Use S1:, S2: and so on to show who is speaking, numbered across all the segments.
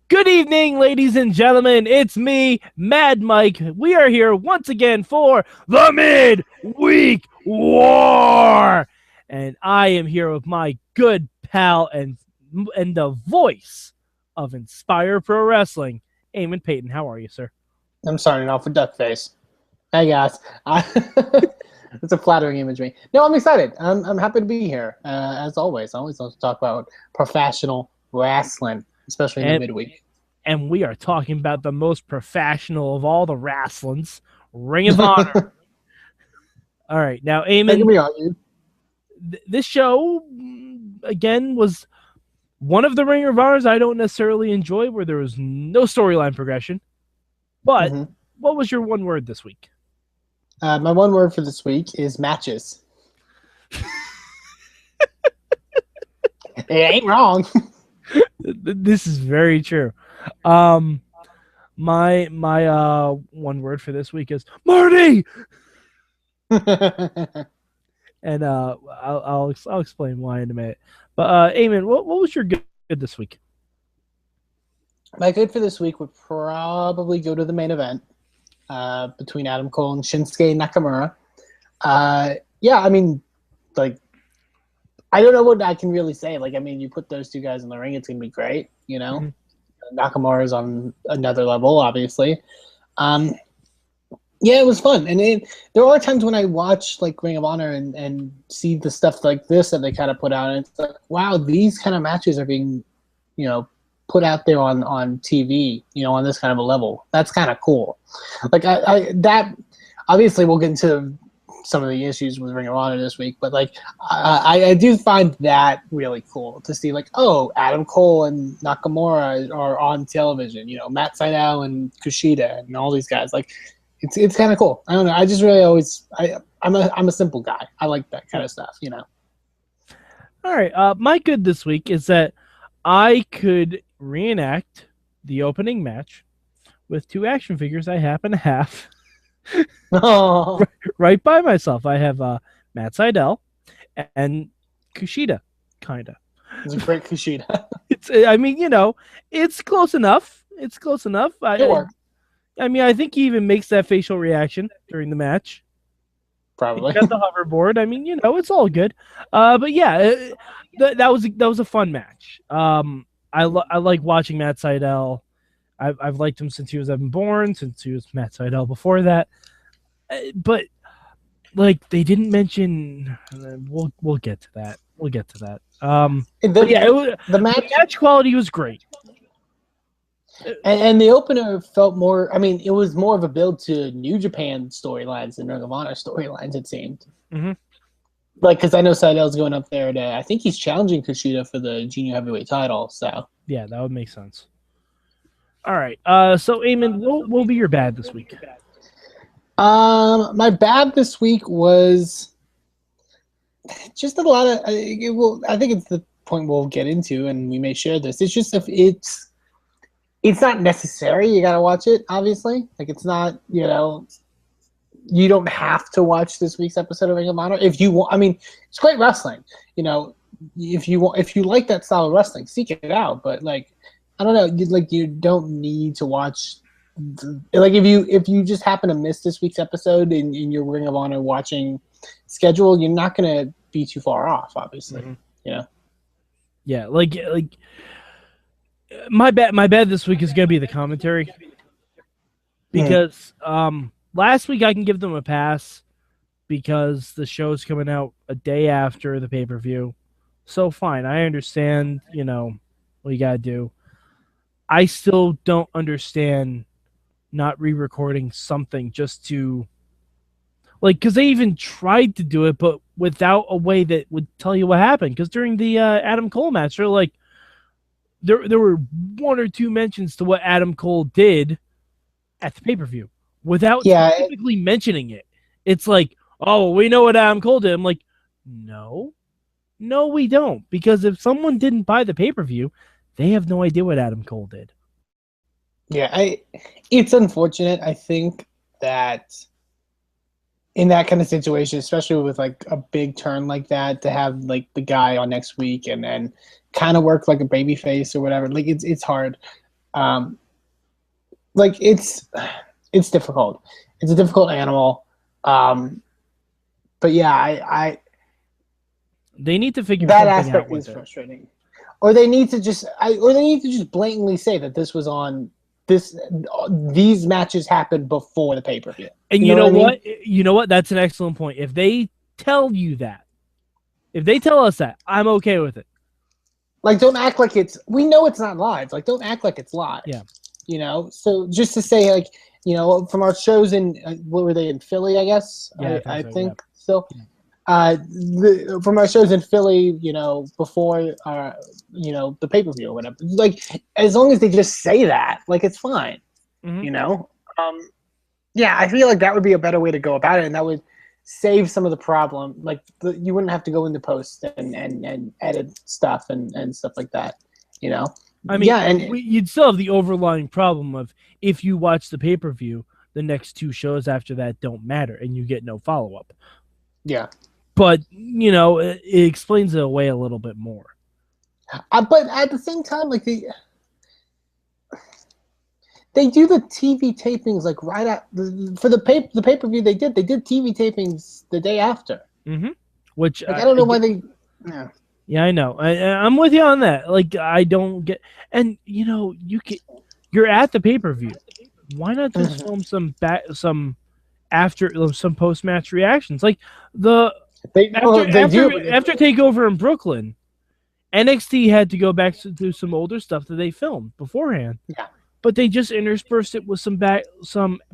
S1: Good evening, ladies and gentlemen. It's me, Mad Mike. We are here once again for the Midweek War. And I am here with my good pal and the voice of Inspire Pro Wrestling, Eamon Paton. How are you, sir?
S2: I'm starting off with duck face. Hey, guys. It's a flattering imagery. No, I'm excited. I'm happy to be here, as always. I always love to talk about professional wrestling, especially in the midweek.
S1: And we are talking about the most professional of all the wrestlings, Ring of Honor. All right. Now, Eamon, this show, again, was one of the Ring of Honors I don't necessarily enjoy, where there was no storyline progression. But what was your one word this week?
S2: My one word for this week is matches. It ain't wrong.
S1: This is very true. My one word for this week is Marty. And I'll explain why in a minute. But Eamon, what was your good this week?
S2: My good for this week would probably go to the main event between Adam Cole and Shinsuke Nakamura. Yeah, I mean, like, I don't know what I can really say. Like, I mean, you put those two guys in the ring, it's gonna be great. You know, Nakamura is on another level, obviously. Yeah, it was fun, and there are times when I watch like Ring of Honor and see the stuff like this that they kind of put out, and it's like, wow, these kind of matches are being, put out there on TV, on this kind of a level. That's kind of cool. Like that obviously we'll get into some of the issues with Ring of Honor this week, but like I do find that really cool to see, like, oh, Adam Cole and Nakamura are on television, Matt Sydal and Kushida and all these guys. Like, it's kind of cool. I don't know. I just really I'm a simple guy. I like that kind of stuff,
S1: All right. My good this week is that I could reenact the opening match with two action figures I happen to have right by myself. I have Matt Sydal and Kushida, kind of.
S2: It's a great Kushida.
S1: It's close enough. It's close enough.
S2: It works.
S1: I think he even makes that facial reaction during the match.
S2: Probably.
S1: He got the hoverboard. It's all good. But yeah, that was a fun match. I like watching Matt Sydal. I've liked him since he was Evan Bourne, since he was Matt Sydal before that. But like, they didn't mention. We'll get to that. The match quality was great.
S2: And the opener felt more. I mean, it was more of a build to New Japan storylines than Ring of Honor storylines, it seemed. Like, because I know Sydal's going up there to, I think he's challenging Kushida for the junior heavyweight title. So
S1: yeah, that would make sense. All right. So Eamon, what will be your bad this week?
S2: My bad this week was just a lot of. I think it's the point we'll get into, and we may share this. It's just it's not necessary. You got to watch it, obviously. Like, it's not, you don't have to watch this week's episode of Ring of Honor if you want. I mean, it's great wrestling. If you like that style of wrestling, seek it out. But like, I don't know, you don't need to watch. If you just happen to miss this week's episode in your Ring of Honor watching schedule, you're not gonna be too far off, obviously.
S1: Yeah, like. My bad this week is going to be the commentary, because last week I can give them a pass because the show's coming out a day after the pay-per-view. So fine, I understand, what you got to do. I still don't understand not re-recording something just to, like, because they even tried to do it, but without a way that would tell you what happened. Because during the Adam Cole match, they're like, There were one or two mentions to what Adam Cole did at the pay-per-view without specifically mentioning it. It's like, oh, we know what Adam Cole did. I'm like, no, we don't. Because if someone didn't buy the pay-per-view, they have no idea what Adam Cole did.
S2: Yeah, it's unfortunate. I think that in that kind of situation, especially with like a big turn like that, to have like the guy on next week and then kind of work like a baby face or whatever, like it's hard. Like it's difficult. It's a difficult animal. But yeah, I
S1: They need to figure
S2: that
S1: something
S2: aspect
S1: out with
S2: is
S1: it.
S2: frustrating. Or they need to just blatantly say that this was on these matches happened before the pay-per-view.
S1: And
S2: You know what I mean?
S1: You know what? That's an excellent point. If they tell you that, if they tell us that, I'm okay with it.
S2: Like, don't act like we know it's not live. Like, don't act like it's live.
S1: Yeah.
S2: You know? So just to say, like, you know, from our shows in, what were they, in Philly, I guess?
S1: Yeah,
S2: I
S1: so,
S2: think.
S1: yeah.
S2: So, from our shows in Philly, you know, before, you know, the pay-per-view or whatever. Like, as long as they just say that, like, it's fine.
S1: Mm-hmm.
S2: You know? Yeah, I feel like that would be a better way to go about it, and that would save some of the problem. Like, you wouldn't have to go into post and edit stuff and stuff like that. You know?
S1: I mean,
S2: yeah, and
S1: you'd still have the overlying problem of if you watch the pay-per-view, the next two shows after that don't matter, and you get no follow-up.
S2: yeah.
S1: But, you know, it explains it away a little bit more.
S2: But at the same time, like, they do the TV tapings like right at for the pay-per-view they did TV tapings the day after.
S1: Mm-hmm. Which
S2: like, I don't know why they. Yeah.
S1: Yeah, I know. I'm with you on that. Like, I don't get, and you know, you're at the pay-per-view. Why not just film some post-match reactions? Like after Takeover in Brooklyn, NXT had to go back to do some older stuff that they filmed beforehand.
S2: Yeah.
S1: But they just interspersed it with some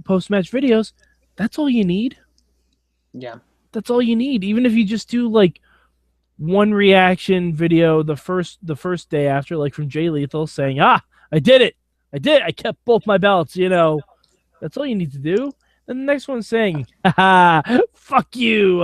S1: post-match videos. That's all you need.
S2: Yeah.
S1: That's all you need. Even if you just do like one reaction video the first day after, like from Jay Lethal saying, I did it. I kept both my belts, you know. That's all you need to do. Then the next one's saying, fuck you,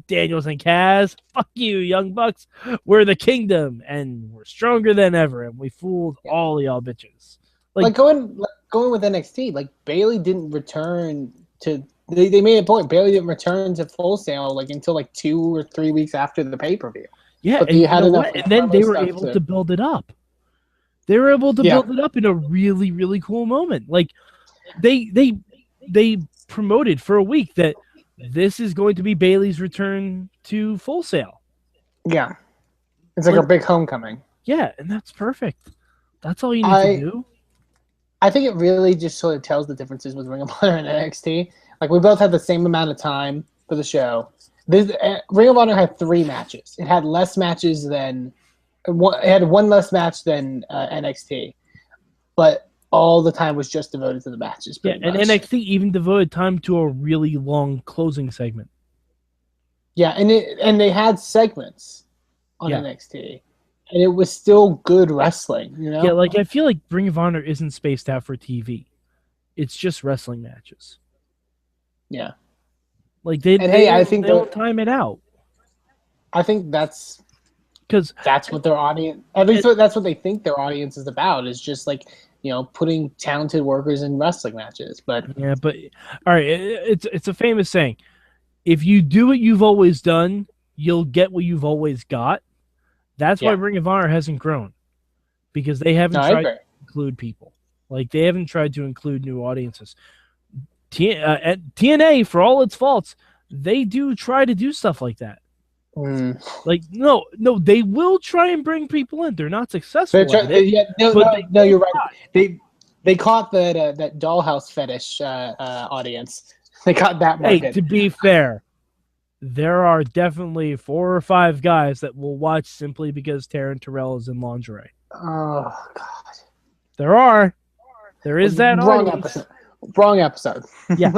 S1: Daniels and Kaz. Fuck you, Young Bucks. We're the Kingdom, and we're stronger than ever, and we fooled all y'all bitches.
S2: Like going with NXT, like Bayley didn't return to. They made a point. Bayley didn't return to Full Sail like until like 2 or 3 weeks after the pay-per-view.
S1: Yeah,
S2: but they had enough.
S1: And then they were able to build it up. They were able to build it up in a really, really cool moment. Like they promoted for a week that this is going to be Bayley's return to Full Sail.
S2: Yeah, it's like a big homecoming.
S1: Yeah, and that's perfect. That's all you need to do.
S2: I think it really just sort of tells the differences with Ring of Honor and NXT. Like, we both had the same amount of time for the show. Ring of Honor had 3 matches. It had less matches than it had one less match than NXT, but all the time was just devoted to the matches.
S1: Yeah, and much. NXT even devoted time to a really long closing segment.
S2: Yeah, and they had segments on NXT. And it was still good wrestling, you know?
S1: Yeah, like, I feel like Ring of Honor isn't spaced out for TV. It's just wrestling matches.
S2: Yeah.
S1: Like, they don't time it out.
S2: I think that's what their audience, at least that's what they think their audience is about, is just, like, you know, putting talented workers in wrestling matches. But
S1: yeah, but all right, it's a famous saying. If you do what you've always done, you'll get what you've always got. That's why Ring of Honor hasn't grown, because they haven't tried to include people. Like, they haven't tried to include new audiences. TNA, for all its faults, they do try to do stuff like that. Like, no, they will try and bring people in. They're not successful.
S2: No, you're right. They caught that dollhouse fetish audience. They caught that market.
S1: Hey, to be fair, there are definitely 4 or 5 guys that will watch simply because Taryn Terrell is in lingerie.
S2: Oh, God.
S1: There is that
S2: Wrong episode.
S1: Yeah.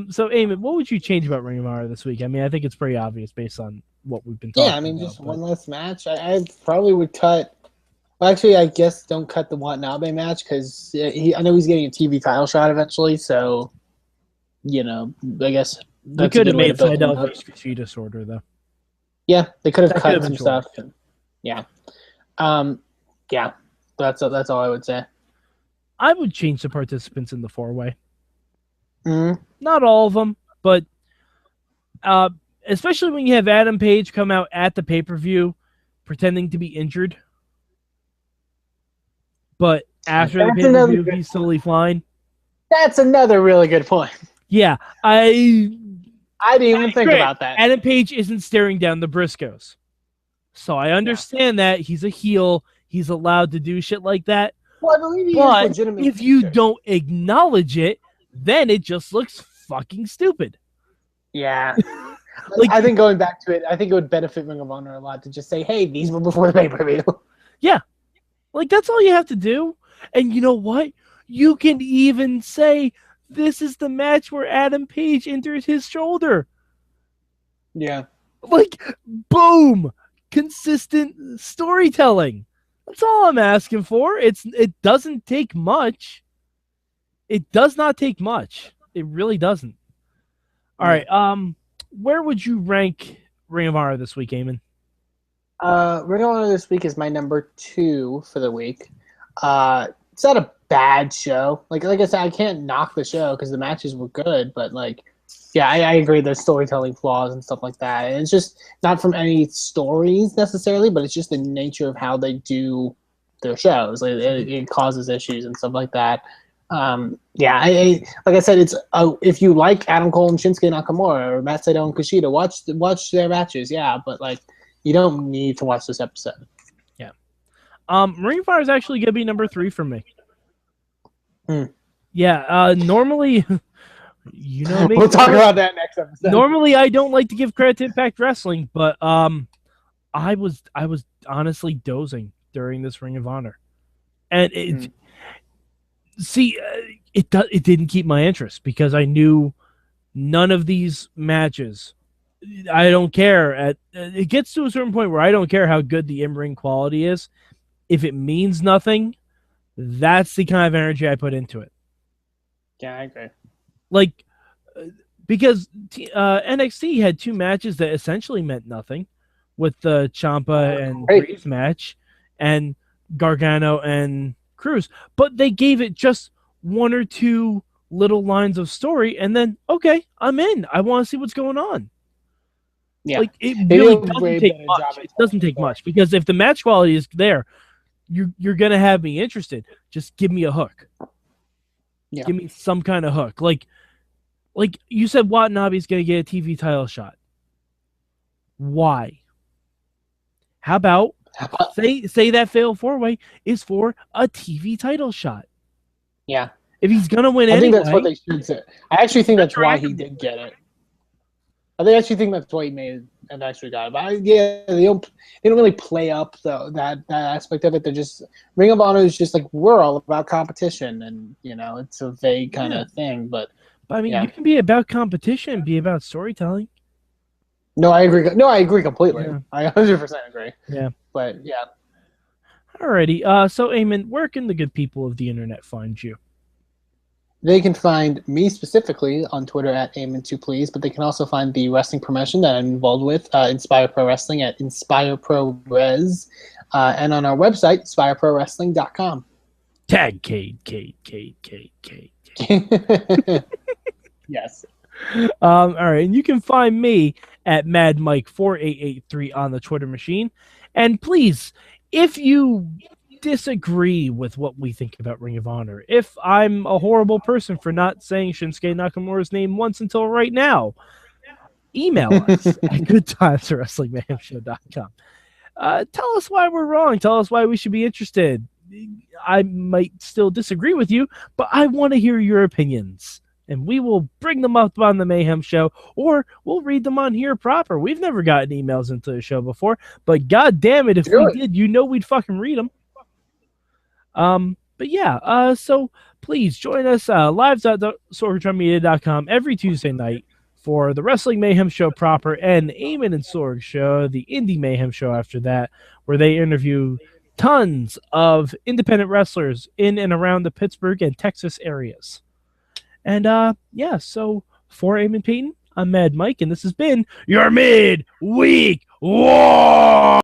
S1: So, Eamon, what would you change about Ring of Honor this week? I mean, I think it's pretty obvious based on what we've been talking about.
S2: Yeah, I mean, just one less match. I probably would cut. Well, actually, I guess don't cut the Watanabe match, because I know he's getting a TV title shot eventually, so, you know, I guess
S1: we could have made Sydal versus Kushida shorter, though.
S2: Yeah, they could have cut some stuff. Yeah. Yeah, that's all I would say.
S1: I would change the participants in the 4-way.
S2: Mm-hmm.
S1: Not all of them, but especially when you have Adam Page come out at the pay-per-view pretending to be injured. but after the
S2: That's
S1: pay-per-view,
S2: another good
S1: he's totally fine.
S2: That's another really good point.
S1: Yeah,
S2: I didn't even think about that.
S1: Adam Page isn't staring down the Briscoes. So I understand that he's a heel. He's allowed to do shit like that.
S2: Well, I believe he is
S1: But
S2: legitimate.
S1: if you don't acknowledge it, then it just looks fucking stupid.
S2: Yeah. Like, I think going back to it, I think it would benefit Ring of Honor a lot to just say, hey, these were before the pay-per-view.
S1: Yeah. Like, that's all you have to do. And you know what? You can even say, this is the match where Adam Page enters his shoulder.
S2: Yeah.
S1: Like, boom! Consistent storytelling. That's all I'm asking for. It doesn't take much. It does not take much. It really doesn't. All right. Where would you rank Ring of Honor this week, Eamon?
S2: Ring of Honor this week is my number 2 for the week. It's not a bad show. Like I said, I can't knock the show because the matches were good, but like, yeah, I agree. There's storytelling flaws and stuff like that. And it's just not from any stories necessarily, but it's just the nature of how they do their shows. Like, it causes issues and stuff like that. Yeah, like I said, it's if you like Adam Cole and Shinsuke Nakamura or Matt Sydal and Kushida, watch their matches. Yeah, but like, you don't need to watch this episode.
S1: Yeah. Ring of Honor is actually gonna be number 3 for me. Yeah. Normally, you know me.
S2: We'll talk about that next episode.
S1: Normally, I don't like to give credit to Impact Wrestling, but I was honestly dozing during this Ring of Honor, and it didn't keep my interest because I knew none of these matches. I don't care. It gets to a certain point where I don't care how good the in-ring quality is. If it means nothing, that's the kind of energy I put into it.
S2: Yeah, I agree.
S1: Like, because NXT had 2 matches that essentially meant nothing, with the Ciampa and Breeze match, and Gargano and Cruz, but they gave it just 1 or 2 little lines of story, and then okay, I'm in. I want to see what's going on.
S2: Yeah,
S1: like it really doesn't take much. It doesn't take much because if the match quality is there, you're gonna have me interested. Just give me a hook.
S2: Yeah.
S1: Give me some kind of hook. Like you said, Watanabe's gonna get a TV title shot. Why? How about say that fatal 4-way is for a TV title shot?
S2: Yeah.
S1: If he's gonna win,
S2: I think that's what they should say. I actually think that's why he did get it. I actually think that's why he made and actually got it. But they don't really play up that aspect of it. They're just Ring of Honor is just like, we're all about competition, and it's a vague kind of thing. But
S1: I mean, you can be about competition and be about storytelling.
S2: No, I agree. No, I agree completely. Yeah. I 100% agree.
S1: Yeah.
S2: But yeah.
S1: Alrighty. So Eamon, where can the good people of the internet find you?
S2: They can find me specifically on Twitter at Eamon2Please, but they can also find the wrestling promotion that I'm involved with, Inspire Pro Wrestling at InspireProRes, and on our website, InspireProWrestling.com.
S1: Tag Cade.
S2: Yes.
S1: All right, and you can find me at MadMike4883 on the Twitter machine. And please, if you disagree with what we think about Ring of Honor, if I'm a horrible person for not saying Shinsuke Nakamura's name once until right now, email us at goodtimeswrestlingmayhemshow.com. Tell us why we're wrong. Tell us why we should be interested. I might still disagree with you, but I want to hear your opinions. And we will bring them up on the Mayhem Show, or we'll read them on here proper. We've never gotten emails into the show before, but god damn it, if we did, we'd fucking read them. But yeah, so please join us live.sorgatronmedia.com every Tuesday night for the Wrestling Mayhem Show proper and Eamon and Sorg Show, the Indie Mayhem Show after that, where they interview tons of independent wrestlers in and around the Pittsburgh and Texas areas. And yeah, so for Eamon Paton, I'm Mad Mike, and this has been your Midweek War.